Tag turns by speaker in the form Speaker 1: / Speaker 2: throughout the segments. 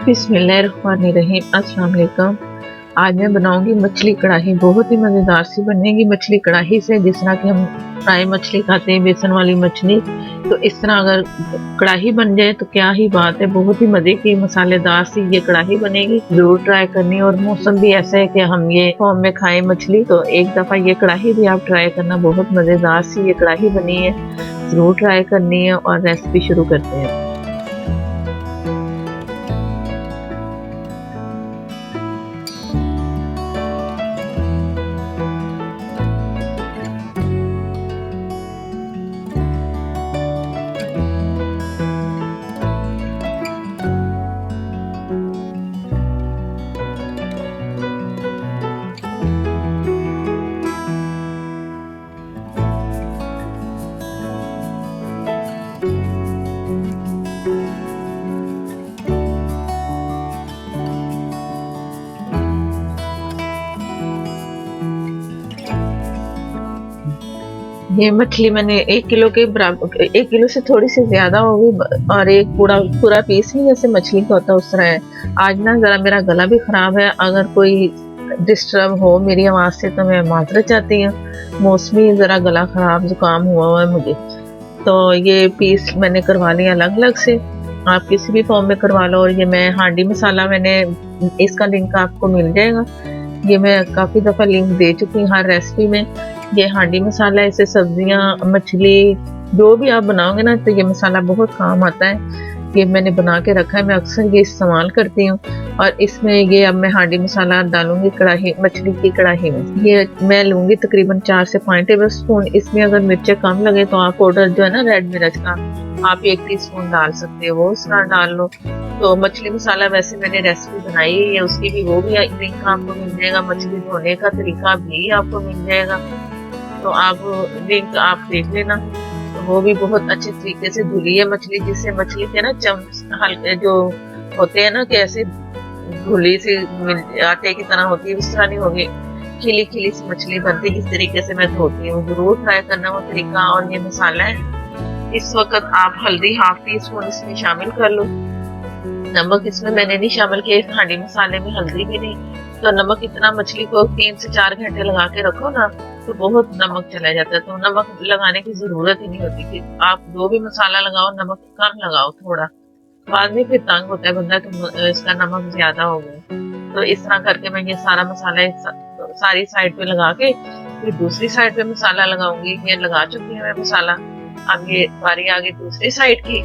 Speaker 1: बिस्मिल्लाहिर्रहमानिर्रहीम। अस्सलाम वालेकुम। आज मैं बनाऊंगी मछली कढ़ाई। बहुत ही मज़ेदार सी बनेगी मछली कढ़ाई से। जिस तरह की हम फ्राई मछली खाते हैं, बेसन वाली मछली, तो इस तरह अगर कढ़ाई बन जाए तो क्या ही बात है। बहुत ही मज़े की मसालेदार सी ये कढ़ाई बनेगी। ज़रूर ट्राई करनी। और मौसम भी ऐसा है कि हम ये फॉर्म में खाएं मछली, तो एक दफ़ा ये कढ़ाई भी आप ट्राई करना। बहुत मज़ेदार सी ये कढ़ाई बनी है, ज़रूर ट्राई करनी है। और रेसिपी शुरू करते हैं। ये मछली मैंने 1 किलो के बराबर, 1 किलो से थोड़ी सी ज्यादा होगी। और एक पूरा पीस नहीं जैसे मछली का होता है उस तरह है। आज ना जरा मेरा गला भी खराब है। अगर कोई डिस्टर्ब हो मेरी आवाज से तो मैं माजरत चाहती हूँ। मौसमी जरा गला खराब जुकाम हुआ है मुझे। तो ये पीस मैंने करवा लिया अलग अलग से। आप किसी भी फॉर्म में करवा लो। और ये मैं हांडी मसाला, मैंने इसका लिंक आपको मिल जाएगा। ये मैं काफ़ी दफ़ा लिंक दे चुकी हूँ हर रेसिपी में। ये हांडी मसाला, इससे सब्जियां, मछली जो भी आप बनाओगे ना, तो ये मसाला बहुत काम आता है। ये मैंने बना के रखा है, मैं अक्सर ये इस्तेमाल करती हूँ। और इसमें ये अब मैं हांडी मसाला डालूंगी कढ़ाई, मछली की कढ़ाई में। ये मैं लूंगी तकरीबन 4 से 5 टेबल स्पून। इसमें अगर मिर्चें कम लगे तो आप पाउडर जो है ना रेड मिर्च का, आप 1 टीस्पून डाल सकते हो, वो उस तरह डाल लो। तो मछली मसाला वैसे मैंने रेसिपी बनाई है, उसकी भी वो भी लिंक आपको मिल जाएगा। मछली धोने का तरीका भी आपको मिल जाएगा, तो आप लिंक आप देख लेना। तो वो भी बहुत अच्छे तरीके से धुली है मछली, जिससे मछली के ना हल्के जो होते हैं ना, कैसे धुली सी आटे की तरह होती है, उस तरह नहीं होगी। खिली खिली सी मछली बनती है जिस तरीके से मैं धोती हूँ। जरूर ट्राई करना वो तरीका। और ये मसाला है, इस वक्त आप हल्दी 1/2 टीस्पून इसमें शामिल कर लो। नमक इसमें मैंने नहीं शामिल किया, इस हांडी मसाले में हल्दी भी नहीं। तो नमक इतना, मछली को 3 से 4 घंटे लगा के रखो ना, तो बहुत नमक चला जाता है। तो नमक लगाने की जरूरत ही नहीं होती कि आप जो भी मसाला लगाओ नमक कम लगाओ थोड़ा। बाद में फिर तंग होता है बंदा कि इसका नमक ज्यादा हो गया। तो इस तरह करके मैं ये सारा मसाला सारी साइड पे लगा के फिर दूसरी साइड पे मसाला लगाऊंगी। ये लगा चुकी हूँ मैं मसाला। अब ये बारी आ गई दूसरी साइड की।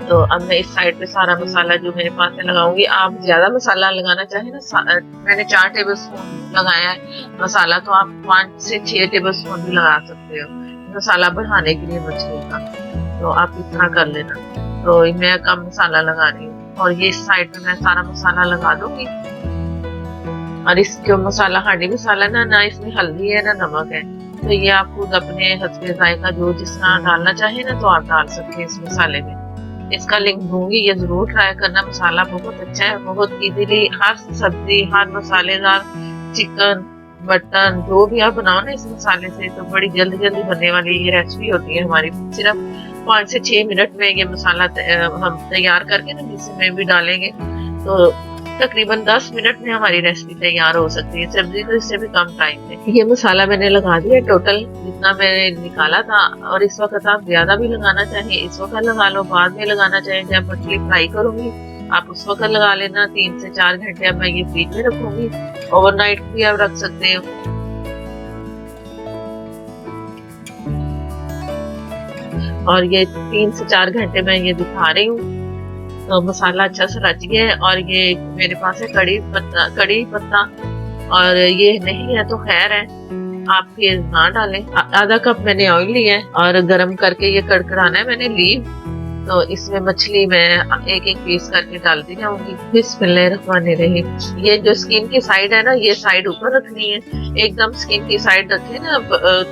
Speaker 1: तो अब मैं इस साइड पे सारा मसाला जो मेरे पास है लगाऊंगी। आप ज्यादा मसाला लगाना चाहें ना, मैंने 4 टेबल स्पून लगाया है मसाला, तो आप 5 से 6 टेबल स्पून भी लगा सकते हो मसाला बढ़ाने के लिए मछली का। तो आप इतना कर लेना। तो मैं कम मसाला लगा रही हूँ। और ये इस साइड पे मैं सारा मसाला लगा दूंगी। और इसके मसाला, हांडी मसाला ना इसमें हल्दी है ना नमक है। तो ये आप खुद अपने हस्बे जायका जो जिस तरह डालना चाहे ना, तो आप डाल सकते हैं इस मसाले में। इसका लिंक दूंगी, ये जरूर ट्राई करना। मसाला बहुत अच्छा है, बहुत इजीली हर सब्जी, हर मसालेदार चिकन, मटन जो भी आप बनाओ ना इस मसाले से, तो बड़ी जल्दी जल्दी बनने वाली ये रेसिपी होती है हमारी। सिर्फ 5 से 6 मिनट में ये मसाला हम तैयार करके ना इसमें भी डालेंगे, तो तकरीबन 10 मिनट में हमारी रेसिपी तैयार हो सकती है। सब्जी तो इससे भी कम टाइम में। ये मसाला मैंने लगा दिया टोटल जितना मैंने निकाला था। और इस वक्त आप ज्यादा भी लगाना चाहिए, इस वक्त लगा लो, बाद में लगाना चाहिए जब मछली फ्राई करूंगी, आप उस वक्त लगा लेना। 3 से 4 घंटे अब मैं ये फ्रिज में रखूंगी। ओवरनाइट भी आप रख सकते हो। और ये 3 से 4 घंटे मैं ये दिखा रही हूँ। तो मसाला अच्छा से रच गया है। और ये मेरे पास है कड़ी पत्ता, और ये नहीं है तो खैर है, आप ये ना डालें। आधा कप मैंने ऑयल लिया है और गरम करके ये कड़कड़ाना है मैंने लीव। तो इसमें मछली मैं एक एक पीस करके डालती जाऊंगी। बिस्मिल्लाहिर्रहमानिर्रहीम। ये जो स्किन की साइड है ना, ये साइड ऊपर रखनी है। एकदम स्किन की साइड रखे ना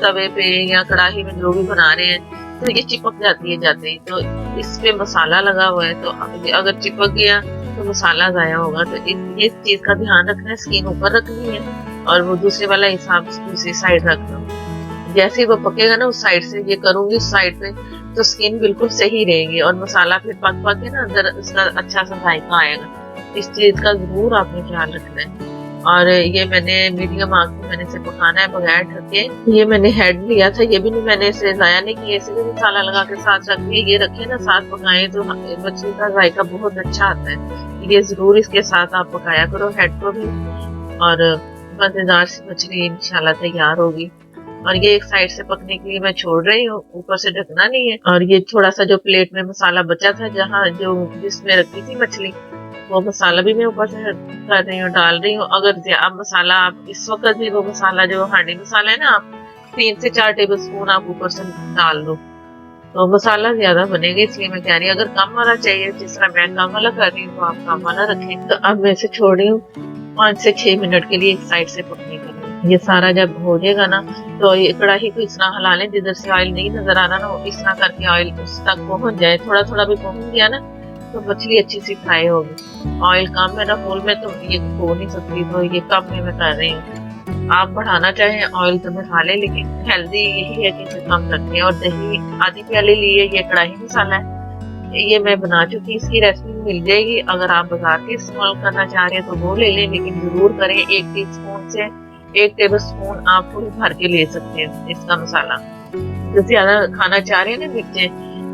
Speaker 1: तवे पे या कढ़ाई में जो भी बना रहे हैं, तो ये चिपक जाती है जाते ही। तो इस पे मसाला लगा हुआ है, तो अगर चिपक गया तो मसाला ज़ाया होगा। तो ये चीज का ध्यान रखना है, स्किन ऊपर रखनी है और वो दूसरे वाला हिसाब से दूसरी साइड रखना। जैसे ही वो पकेगा ना, उस साइड से ये करूंगी, उस साइड पे तो स्किन बिल्कुल सही रहेगी और मसाला फिर पक पक के ना अंदर उसका अच्छा सा जायका आएगा। इस चीज का जरूर आपने ख्याल रखना है। और ये मैंने मीडियम आंच पे मैंने इसे पकाना है बगैर ढके। ये मैंने हेड लिया था, ये भी नहीं मैंने इसे जाया नहीं किया, इसे भी मसाला लगा के साथ रख दिया। ये रखे ना साथ पकाए तो मछली का जायका बहुत अच्छा आता है। ये जरूर इसके साथ आप पकाया करो हेड को भी, और मजेदार सी मछली इंशाल्लाह तैयार होगी। और ये एक साइड से पकने के लिए मैं छोड़ रही हूँ, ऊपर से ढकना नहीं है। और ये थोड़ा सा जो प्लेट में मसाला बचा था जहाँ जो जिसमें रखी थी मछली, वो मसाला भी मैं ऊपर से कर रही हूँ, डाल रही हूँ। अगर आप मसाला आप इस वक्त भी वो मसाला जो हांडी मसाला है ना, आप 3 से 4 टेबल स्पून आप ऊपर से डाल दो तो मसाला ज्यादा बनेगा। इसलिए मैं कह रही हूँ अगर कम वाला चाहिए, जिस तरह मैं कम वाला कर रही हूँ, तो आप कम वाला रखें। तो अब मैं इसे छोड़ रही हूँ 5 से 6 मिनट के लिए एक साइड से पकने के लिए। ये सारा जब हो जाएगा ना, तो ये कढ़ाई को इस तरह हिला लें जिधर से ऑयल नहीं नजर आ रहा ना, इस तरह करके ऑयल उस तक पहुंच जाए। थोड़ा थोड़ा भी पहुंच गया ना तो मछली अच्छी सी फ्राई होगी। ऑयल कम है ना फुल में, तो ये हो नहीं सकती, तो ये कम में मैं कर रही हूँ। आप बढ़ाना चाहें ऑयल तो बढ़ा लें, लेकिन हेल्दी यही है कि इसे कम रखें। और दही आधी प्याली ली है, ये कढ़ाई मसाला है, ये मैं बना चुकी, इसकी रेसिपी मिल जाएगी। अगर आप बाजार के इस्तेमाल करना चाह रहे हैं तो वो ले लें, लेकिन जरूर करें 1 टीस्पून से 1 टेबल स्पून आप फुल भर के ले सकते हैं इसका मसाला। जो ज्यादा खाना चाह रहे हैं ना मिर्चे,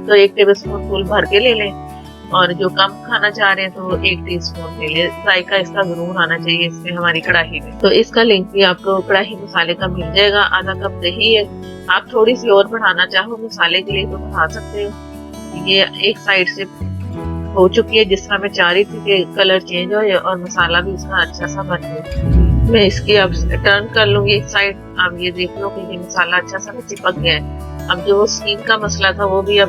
Speaker 1: तो 1 टेबल स्पून फुल भर के ले लें, और जो कम खाना चाह रहे हैं तो 1 टीस्पून ले लें। जायका इसका जरूर आना चाहिए इसमें हमारी कढ़ाई में। तो इसका लिंक भी आपको कढ़ाई मसाले का मिल जाएगा। आधा कप दही है, आप थोड़ी सी और बढ़ाना चाहो मसाले के लिए तो बढ़ा सकते हो। ये एक साइड से हो चुकी है, जिस तरह मैं चाह रही थी कि कलर चेंज हो और मसाला भी इसका अच्छा सा बन जाए। मैं इसकी अब टर्न कर लूंगी एक साइड। अब ये देख लो कि ये मसाला अच्छा सा चिपक गया है। अब जो स्टीम का मसला था वो भी अब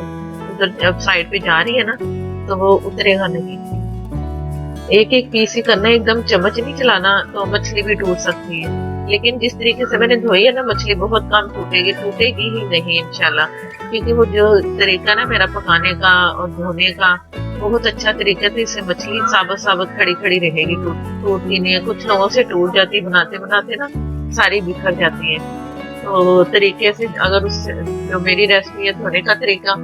Speaker 1: उधर अब साइड पे जा रही है ना, तो वो उतरेगा नहीं। एक एक पीस ही करना है, एकदम चम्मच नहीं चलाना, तो मछली भी टूट सकती है। लेकिन जिस तरीके से मैंने धोई है ना, मछली बहुत कम टूटेगी, टूटेगी ही नहीं इंशाल्लाह, क्योंकि वो जो तरीका ना मेरा पकाने का और धोने का बहुत अच्छा तरीका था। इससे मछली साबुत साबुत खड़ी खड़ी रहेगी, टूटती नहीं है। कुछ लोगों से टूट जाती बनाते बनाते ना, सारी बिखर जाती है। तो तरीके से अगर उससे जो मेरी रेसिपी है धोने का तरीका,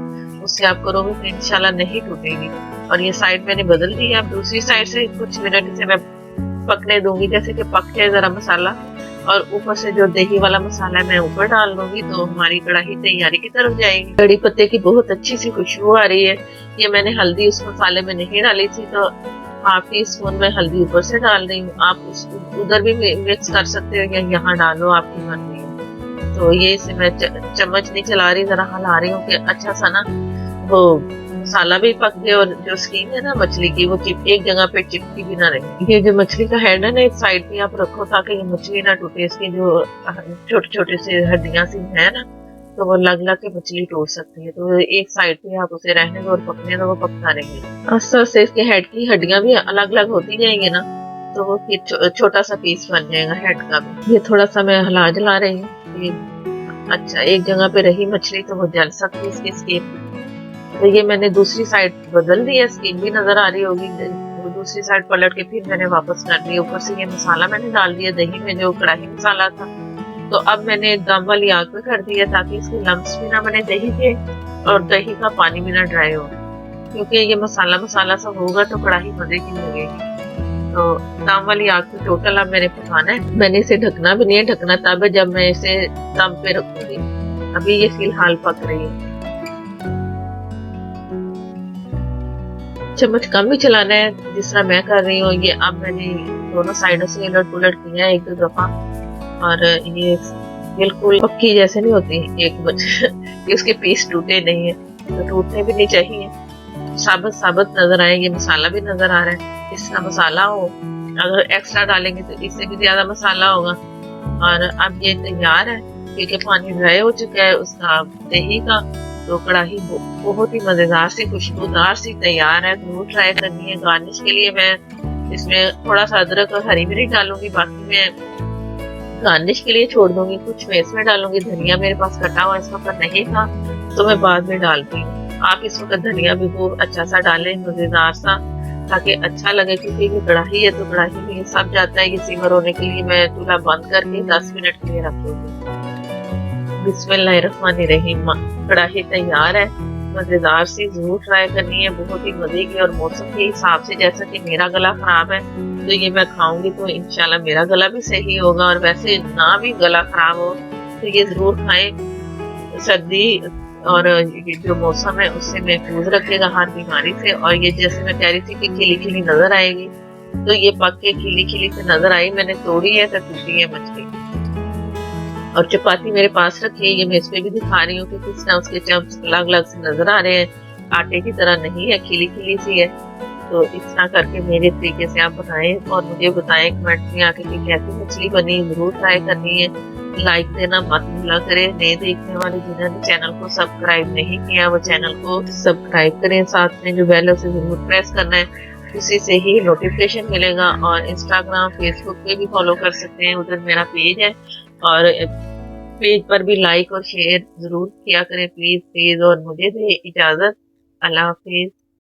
Speaker 1: उससे आप करोगे तो इंशाल्लाह नहीं टूटेगी। और ये साइड मैंने बदल दी है, अब दूसरी साइड से कुछ मिनट इसे मैं पकने दूंगी, जैसे कि पक जाए जरा मसाला, और ऊपर से जो दही वाला मसाला है मैं ऊपर डाल दूंगी, तो हमारी कढ़ाई तैयारी की तरफ जाएगी। कड़ी पत्ते की बहुत अच्छी सी खुशबू आ रही है। ये मैंने हल्दी उस मसाले में नहीं डाली थी, तो ½ टीस्पून में हल्दी ऊपर से डाल रही हूँ। आप उधर भी मिक्स कर सकते हो या यहाँ डालो, आपकी मर्जी है। तो ये इसे मैं चम्मच नहीं चला रही, जरा हिला रही हूँ कि अच्छा सा ना वो मसाला भी पक गया, और जो स्किन है ना मछली की वो एक जगह पे चिपकी भी ना रहे। ये जो मछली का हेड है ना, एक साइड पे आप रखो ताकि ये मछली ना टूटे। इसकी जो छोटे छोटे से हड्डियां सी है ना, तो वो लग लग के मछली टूट सकती है। तो एक साइड पे आप उसे रहने दो और पकने दो, वो पकता रहेगी। आस्ते से इसके हेड की हड्डियां भी अलग अलग होती जाएंगी ना, तो वो छोटा सा पीस बन जाएगा हेड का भी। ये थोड़ा सा मैं हिला जला रही हूँ। अच्छा, एक जगह पे रही मछली तो वो जल सकती है इसकी स्किन। तो ये मैंने दूसरी साइड बदल दी है, स्किन भी नजर आ रही होगी। दूसरी साइड पलट के फिर मैंने वापस कर दी। ऊपर से ये मसाला मैंने डाल दिया दही में, जो कढ़ाई मसाला था। तो अब मैंने दम वाली आग पे कर दिया ताकि इसके लम्स भी ना बने दही के, और दही का पानी भी ना ड्राई हो, क्योंकि ये मसाला मसाला सब होगा तो कढ़ाई मजे की लगेगी। तो दम वाली आग पे टोटल अब मैंने पकाना है। मैंने इसे ढकना भी नहीं है, ढकना तब है जब मैं इसे दम पे रखूंगी। अभी ये फिलहाल पक रही है। चम्मच कम भी चलाना है, जिस तरह मैं कर रही हूँ। ये अब मैंने दोनों साइडों से उलट पुलट किया है 1-2 दफा, और ये बिल्कुल पक्की जैसे नहीं होती एक कि उसके पीस टूटे नहीं है, तो टूटने भी नहीं चाहिए, साबुत साबुत नजर आए। ये मसाला भी नजर आ रहा है, इस तरह मसाला हो। अगर एक्स्ट्रा डालेंगे तो इससे भी ज्यादा मसाला होगा। और अब ये तैयार है, क्योंकि पानी ड्राई हो चुका है उसका दही का। तो कढ़ाई बहुत ही मजेदार सी खुशबूदार सी तैयार है, जरूर ट्राई करनी है। गार्निश के लिए मैं इसमें थोड़ा सा अदरक और हरी मिर्च डालूंगी, बाकी मैं गार्निश के लिए छोड़ दूंगी। कुछ मैं इसमें डालूंगी, धनिया मेरे पास कटा हुआ इस वक्त नहीं था, तो मैं बाद में डालती हूँ। आप इस वक्त धनिया भी खूब अच्छा सा डालें, मजेदार सा, ताकि अच्छा लगे, क्योंकि ये कढ़ाई है तो कढ़ाई में ये सब जाता है। ये सिमर होने के लिए मैं चूल्हा बंद करके 10 मिनट के लिए रख दूंगी। बिस्मिल्लाहिर्रहमानिर्रहीम। कढ़ाई तैयार है, मज़ेदार सी ज़रूर ट्राई करनी है, बहुत ही मज़े की। और मौसम के हिसाब से जैसा कि मेरा गला ख़राब है, तो ये मैं खाऊँगी तो इंशाल्लाह मेरा गला भी सही होगा। और वैसे ना भी गला ख़राब हो, तो ये ज़रूर खाएँ। सर्दी और ये जो मौसम है उससे महफूज़ रखेगा हर बीमारी से। और ये जैसे मैं कह रही थी कि खिली-खिली नज़र आएगी, तो ये पक के खिली-खिली से नज़र आई, मैंने तोड़ी है तो टूटी है मछली। और चपाती मेरे पास रखी है, ये मैं इसमें भी दिखा रही हूँ कि किस तरह उसके चंक्स अलग-अलग से नज़र आ रहे हैं, आटे की तरह नहीं है, खिली-खिली सी है। तो इस तरह करके मेरे तरीके से आप बनाएँ और मुझे बताएँ कमेंट्स में आके कि कैसी मछली बनी, ज़रूर ट्राई करनी है। लाइक देना मत भूला करें, नए देखने वाले जिन्होंने चैनल को सब्सक्राइब नहीं किया वो चैनल को सब्सक्राइब करें, साथ में जो बेल है उसे ज़रूर प्रेस करना है, उसी से ही नोटिफिकेशन मिलेगा। और इंस्टाग्राम, फेसबुक पे भी फॉलो कर सकते हैं, उधर मेरा पेज है। और पेज पर भी लाइक और शेयर ज़रूर किया करें प्लीज़ प्लीज़। और मुझे दें इजाज़त। अल्लाह हाफ़िज़।